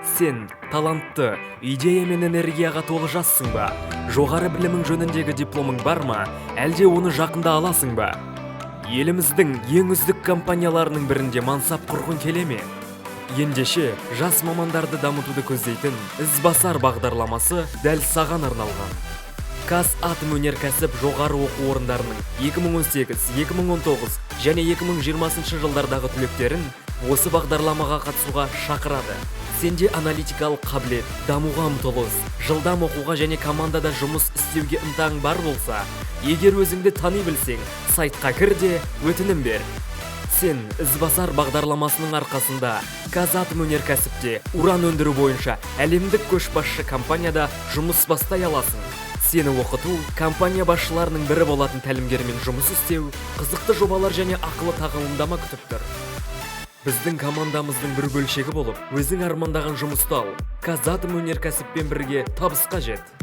Сен талантты, идея мен энергияға толы жассың ба? Жоғары білімің жөніндегі дипломың бар ма? Әлде оны жақында аласың ба? Еліміздің ең үздік компанияларының бірінде мансап құрғың келе ме? Ендеше жас мамандарды дамытуды көздейтін ізбасар бағдарламасы дәл саған арналған. Қазатомөнеркәсіп жоғары оқу орындарының 2018, 2019 және 2020 жылдардағы түлектерін осы бағдарламаға қатысуға шақырады. Сенде аналитикалық қабілет, дамуға ұмтылыс, жылдам оқуға және командада жұмыс істеуге ынтаң бар болса, егер өзіңді тани білсең, сайтқа кір де өтінім бер. Сен ізбасар бағдарламасының арқасында Қазатомөнеркәсіпте уран өндіру бойынша әлемдік көшбасшы компанияда жұмыс бастай аласың. Сені оқыту, компания басшыларының бірі болатын тәлімгермен жұмыс істеу, қызықты жобалар және ақылы тағылымдама күтіп тұр. Біздің командамыздың бір бөлшегі болып, өзің армандаған жұмысты ал. Қазатомөнеркәсіппен бірге табысқа жет.